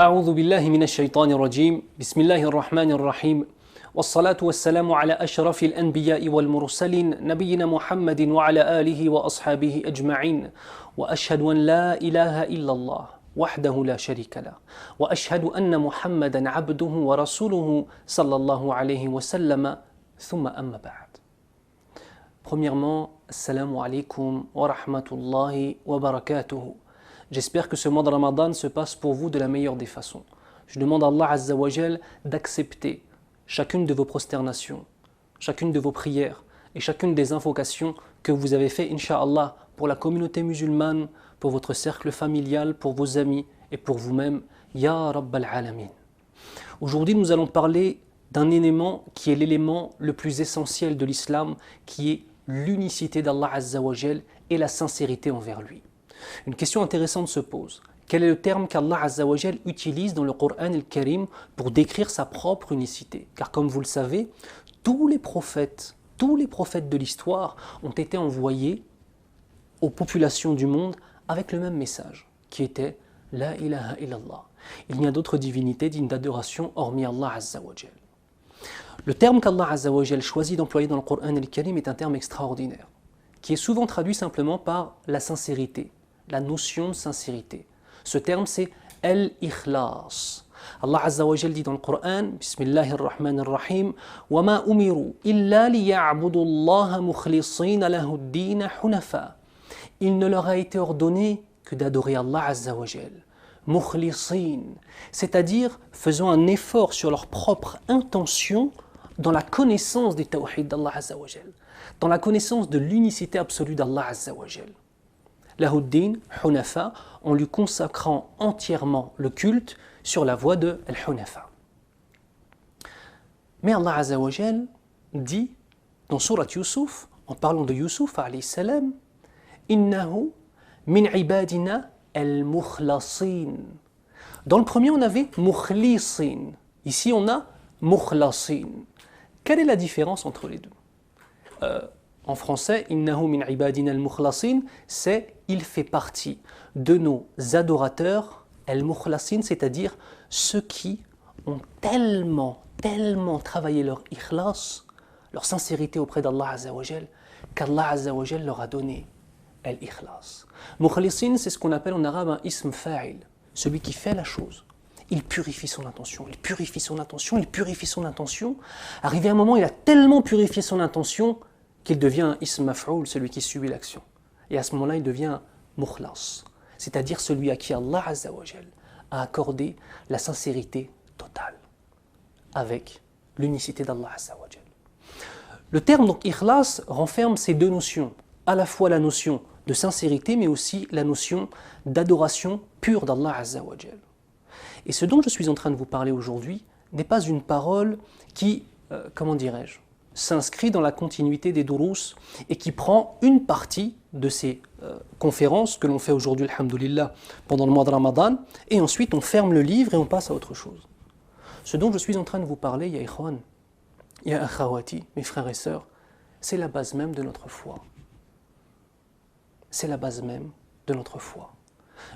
أعوذ بالله من الشيطان الرجيم بسم الله الرحمن الرحيم والصلاة والسلام على أشرف الأنبياء والمرسلين نبينا محمد وعلى آله وأصحابه أجمعين وأشهد أن لا إله إلا الله وحده لا شريك له وأشهد أن محمدا عبده ورسوله صلى الله عليه وسلم ثم أما بعد. Premièrement, assalamu alaikum wa rahmatullahi wa barakatuhu. J'espère que ce mois de Ramadan se passe pour vous de la meilleure des façons. Je demande à Allah Azza wa Jal d'accepter chacune de vos prosternations, chacune de vos prières et chacune des invocations que vous avez fait, Inch'Allah, pour la communauté musulmane, pour votre cercle familial, pour vos amis et pour vous-même. Ya Rabbal Alamin. Aujourd'hui, nous allons parler d'un élément qui est l'élément le plus essentiel de l'islam, qui est l'unicité d'Allah Azza wa Jal et la sincérité envers lui. Une question intéressante se pose. Quel est le terme qu'Allah Azza wa Jal utilise dans le Coran al-Karim pour décrire sa propre unicité? Car comme vous le savez, tous les prophètes de l'histoire ont été envoyés aux populations du monde avec le même message, qui était La ilaha illallah. Il n'y a d'autres divinités dignes d'adoration hormis Allah Azza wa Jal. Le terme qu'Allah Azza wa Jal choisit d'employer dans le Coran al-Karim est un terme extraordinaire, qui est souvent traduit simplement par la sincérité, la notion de sincérité. Ce terme c'est al-ikhlas. Allah Azza wa Jal dit dans le Coran, Bismillahir Rahmanir Rahim, wa ma umiru illa liya'budu Allah mukhlisina lahu ad-din hunafa. Il ne leur a été ordonné que d'adorer Allah Azza wa Jal, mukhlisin, c'est-à-dire faisant un effort sur leur propre intention dans la connaissance du tawhid d'Allah Azza wa Jal, dans la connaissance de l'unicité absolue d'Allah Azza wa Jal. Lahuddin, Hunafa, en lui consacrant entièrement le culte sur la voie de Al-Hunafa. Mais Allah Azza wa Jal dit dans Surat Yusuf, en parlant de Yusuf alayhi salam, Innahu min ibadina al-mukhlasin. Dans le premier on avait mukhlisin, ici on a mukhlasin. Quelle est la différence entre les deux? En français, Innahu min ibadina al-mukhlasin, c'est il fait partie de nos adorateurs, al-mukhlasin, c'est-à-dire ceux qui ont tellement travaillé leur ikhlas, leur sincérité auprès d'Allah Azza wa Jal, qu'Allah Azza wa Jal leur a donné al-ikhlas. Mukhlisin, c'est ce qu'on appelle en arabe un ism fa'il, celui qui fait la chose. Il purifie son intention, il purifie son intention, il purifie son intention. Arrivé à un moment, il a tellement purifié son intention qu'il devient un ism maf'oul, celui qui subit l'action. Et à ce moment-là, il devient mukhlas, c'est-à-dire celui à qui Allah Azza wa Jal a accordé la sincérité totale, avec l'unicité d'Allah Azza wa Jal. Le terme donc ikhlas renferme ces deux notions, à la fois la notion de sincérité, mais aussi la notion d'adoration pure d'Allah Azza wa Jal. Et ce dont je suis en train de vous parler aujourd'hui n'est pas une parole qui, s'inscrit dans la continuité des durous et qui prend une partie de ces conférences que l'on fait aujourd'hui, alhamdoulilah, pendant le mois de Ramadan, et ensuite on ferme le livre et on passe à autre chose. Ce dont je suis en train de vous parler, ya ikhwan, ya akhawati, mes frères et sœurs, c'est la base même de notre foi. C'est la base même de notre foi.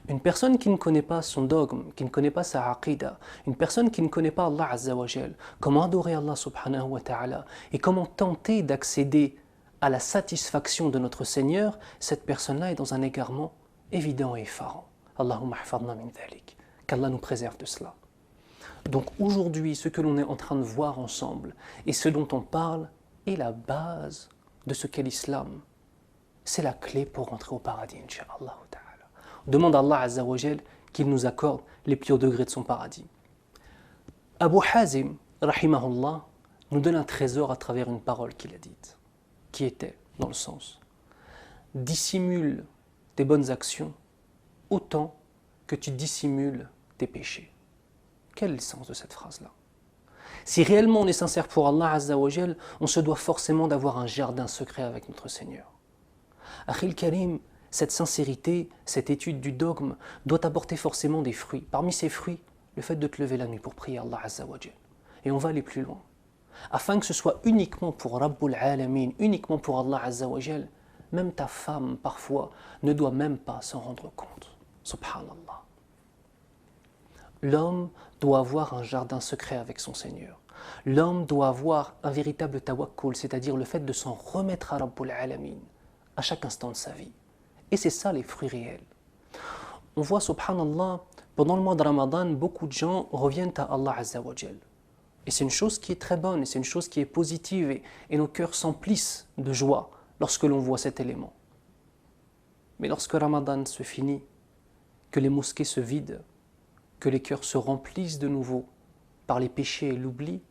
Une personne qui ne connaît pas son dogme, qui ne connaît pas sa aqida, une personne qui ne connaît pas Allah Azza wa Jal, comment adorer Allah subhanahu wa ta'ala et comment tenter d'accéder à la satisfaction de notre Seigneur, cette personne-là est dans un égarement évident et effarant. Allahumma hafadna min dhalik. Qu'Allah nous préserve de cela. Donc aujourd'hui, ce que l'on est en train de voir ensemble et ce dont on parle est la base de ce qu'est l'islam. C'est la clé pour rentrer au paradis, incha'Allah ta'ala. Demande à Allah Azza wa Jal qu'il nous accorde les plus hauts degrés de son paradis. Abu Hazim, rahimahullah, nous donne un trésor à travers une parole qu'il a dite, qui était dans le sens: dissimule tes bonnes actions autant que tu dissimules tes péchés. Quel est le sens de cette phrase-là? Si réellement on est sincère pour Allah Azza wa Jal, on se doit forcément d'avoir un jardin secret avec notre Seigneur. Akhil Karim, cette sincérité, cette étude du dogme doit apporter forcément des fruits. Parmi ces fruits, le fait de te lever la nuit pour prier Allah Azza wa Jal. Et on va aller plus loin. Afin que ce soit uniquement pour Rabbul Alamin, uniquement pour Allah Azza wa Jal, même ta femme, parfois, ne doit même pas s'en rendre compte. Subhanallah. L'homme doit avoir un jardin secret avec son Seigneur. L'homme doit avoir un véritable tawakkul, c'est-à-dire le fait de s'en remettre à Rabbul Alamin à chaque instant de sa vie. Et c'est ça les fruits réels. On voit, subhanallah, pendant le mois de Ramadan, beaucoup de gens reviennent à Allah Azza wa Jal. Et c'est une chose qui est très bonne, et c'est une chose qui est positive, et nos cœurs s'emplissent de joie lorsque l'on voit cet élément. Mais lorsque Ramadan se finit, que les mosquées se vident, que les cœurs se remplissent de nouveau par les péchés et l'oubli,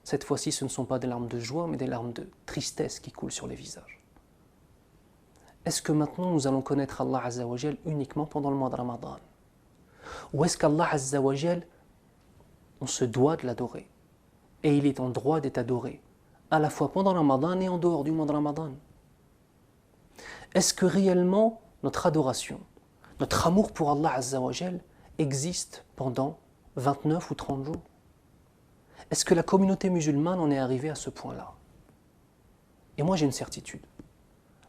cette fois-ci ce ne sont pas des larmes de joie, mais des larmes de tristesse qui coulent sur les visages. Est-ce que maintenant nous allons connaître Allah Azza wa Jal uniquement pendant le mois de Ramadan? Ou est-ce qu'Allah Azza wa Jal, on se doit de l'adorer? Et il est en droit d'être adoré, à la fois pendant le Ramadan et en dehors du mois de Ramadan. Est-ce que réellement notre adoration, notre amour pour Allah Azza wa Jal existe pendant 29 ou 30 jours? Est-ce que la communauté musulmane en est arrivée à ce point-là? Et moi j'ai une certitude.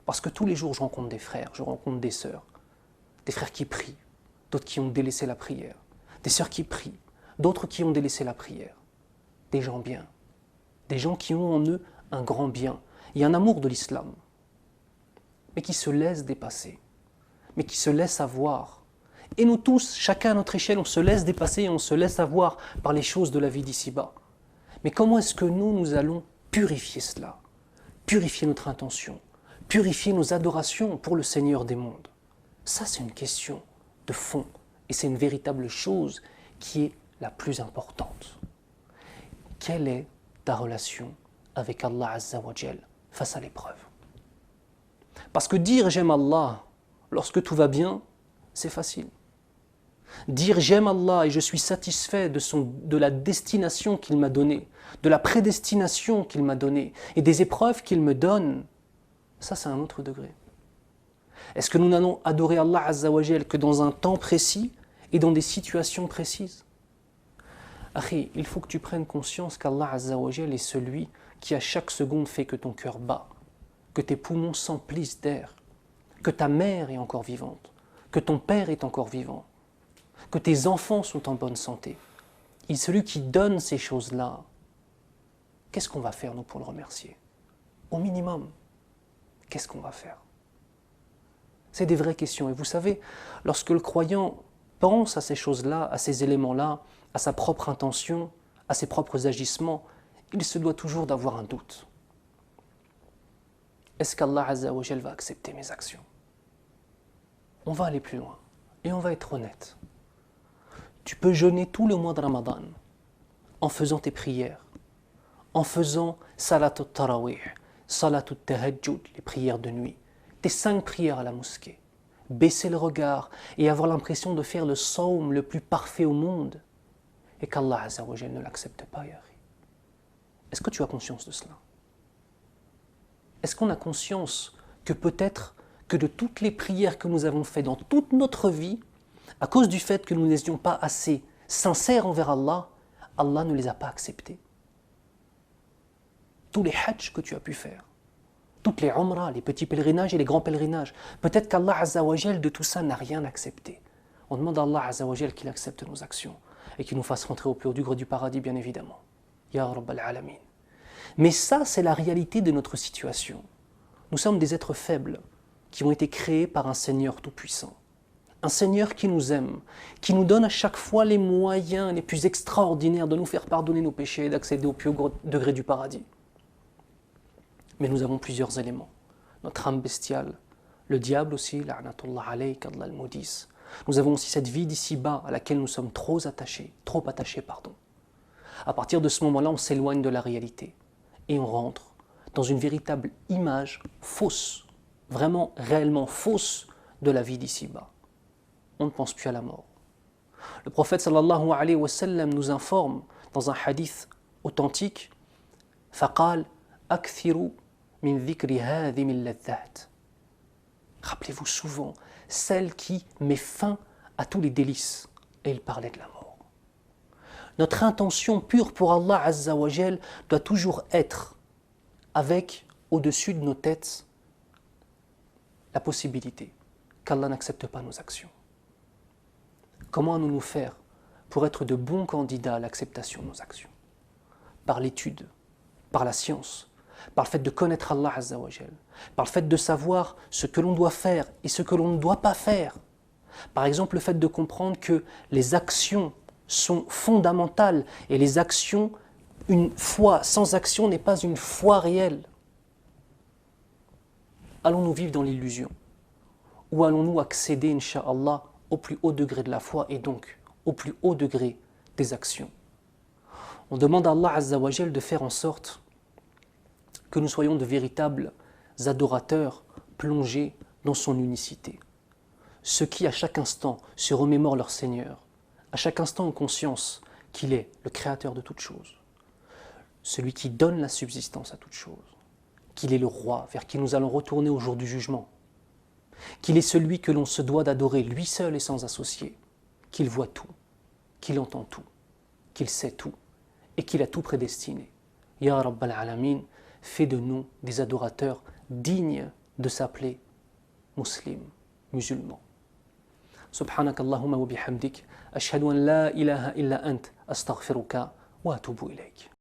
Parce que tous les jours je rencontre des frères, je rencontre des sœurs qui prient, d'autres qui ont délaissé la prière, des sœurs qui prient, d'autres qui ont délaissé la prière, des gens bien, des gens qui ont en eux un grand bien et un amour de l'islam, mais qui se laissent dépasser, mais qui se laissent avoir. Et nous tous, chacun à notre échelle, on se laisse dépasser et on se laisse avoir par les choses de la vie d'ici-bas. Mais comment est-ce que nous allons purifier cela? Purifier notre intention, purifier nos adorations pour le Seigneur des mondes. Ça, c'est une question de fond et c'est une véritable chose qui est la plus importante. Quelle est ta relation avec Allah Azza wa Jal face à l'épreuve? Parce que dire j'aime Allah lorsque tout va bien, c'est facile. Dire j'aime Allah et je suis satisfait de la destination qu'il m'a donnée, de la prédestination qu'il m'a donnée et des épreuves qu'il me donne, ça c'est un autre degré. Est-ce que nous n'allons adorer Allah Azza wa Jal que dans un temps précis et dans des situations précises? Akhi, il faut que tu prennes conscience qu'Allah Azza wa Jal est celui qui à chaque seconde fait que ton cœur bat, que tes poumons s'emplissent d'air, que ta mère est encore vivante, que ton père est encore vivant, que tes enfants sont en bonne santé. Il est celui qui donne ces choses-là. Qu'est-ce qu'on va faire, nous, pour le remercier? Au minimum, qu'est-ce qu'on va faire? C'est des vraies questions. Et vous savez, lorsque le croyant pense à ces choses-là, à ces éléments-là, à sa propre intention, à ses propres agissements, il se doit toujours d'avoir un doute. Est-ce qu'Allah Azza wa Jal va accepter mes actions? On va aller plus loin et on va être honnête. Tu peux jeûner tout le mois de Ramadan en faisant tes prières, en faisant salat al-tarawih, salat al-tahajjud, les prières de nuit, tes 5 prières à la mosquée, baisser le regard et avoir l'impression de faire le sawm le plus parfait au monde et qu'Allah Azza wa Jal ne l'accepte pas, ya akhi. Est-ce que tu as conscience de cela? Est-ce qu'on a conscience que peut-être que de toutes les prières que nous avons faites dans toute notre vie, à cause du fait que nous n'étions pas assez sincères envers Allah, Allah ne les a pas acceptées? Tous les hajj que tu as pu faire, toutes les umrah, les petits pèlerinages et les grands pèlerinages, peut-être qu'Allah Azza wa Jal de tout ça n'a rien accepté. On demande à Allah Azza wa Jal qu'il accepte nos actions et qu'il nous fasse rentrer au plus haut degré du paradis, bien évidemment. Ya Rabbal Alamin. Mais ça, c'est la réalité de notre situation. Nous sommes des êtres faibles qui ont été créés par un Seigneur tout-puissant. Un Seigneur qui nous aime, qui nous donne à chaque fois les moyens les plus extraordinaires de nous faire pardonner nos péchés et d'accéder au plus haut degré du paradis. Mais nous avons plusieurs éléments. Notre âme bestiale, le diable aussi, la'natullah alayk, qu'Allah le maudisse. Nous avons aussi cette vie d'ici-bas à laquelle nous sommes trop attachés. À partir de ce moment-là, on s'éloigne de la réalité et on rentre dans une véritable image fausse, vraiment réellement fausse de la vie d'ici-bas. On ne pense plus à la mort. Le prophète sallallahu alayhi wa sallam nous informe dans un hadith authentique, فقال أكثروا من ذكر هذه اللذات. Rappelez-vous souvent, celle qui met fin à tous les délices. Et il parlait de la mort. Notre intention pure pour Allah Azza wa Jal doit toujours être avec, au-dessus de nos têtes, la possibilité qu'Allah n'accepte pas nos actions. Comment allons-nous faire pour être de bons candidats à l'acceptation de nos actions. Par l'étude, par la science, par le fait de connaître Allah Azza wa Jal, par le fait de savoir ce que l'on doit faire et ce que l'on ne doit pas faire. Par exemple, le fait de comprendre que les actions sont fondamentales et les actions, une foi sans action n'est pas une foi réelle. Allons-nous vivre dans l'illusion? Ou allons-nous accéder, incha'Allah, au plus haut degré de la foi et donc au plus haut degré des actions? On demande à Allah Azza wa Jal de faire en sorte que nous soyons de véritables adorateurs plongés dans son unicité. Ceux qui à chaque instant se remémorent leur Seigneur, à chaque instant ont conscience qu'il est le Créateur de toutes choses, celui qui donne la subsistance à toutes choses, qu'il est le Roi vers qui nous allons retourner au jour du jugement, qu'il est celui que l'on se doit d'adorer lui seul et sans associé, qu'il voit tout, qu'il entend tout, qu'il sait tout et qu'il a tout prédestiné. Ya Rabbal Alamin, fais de nous des adorateurs dignes de s'appeler musulmans, musulmans. سبحانك اللهم وبحمدك أشهد أن لا إله إلا أنت أستغفرك وأتوب إليك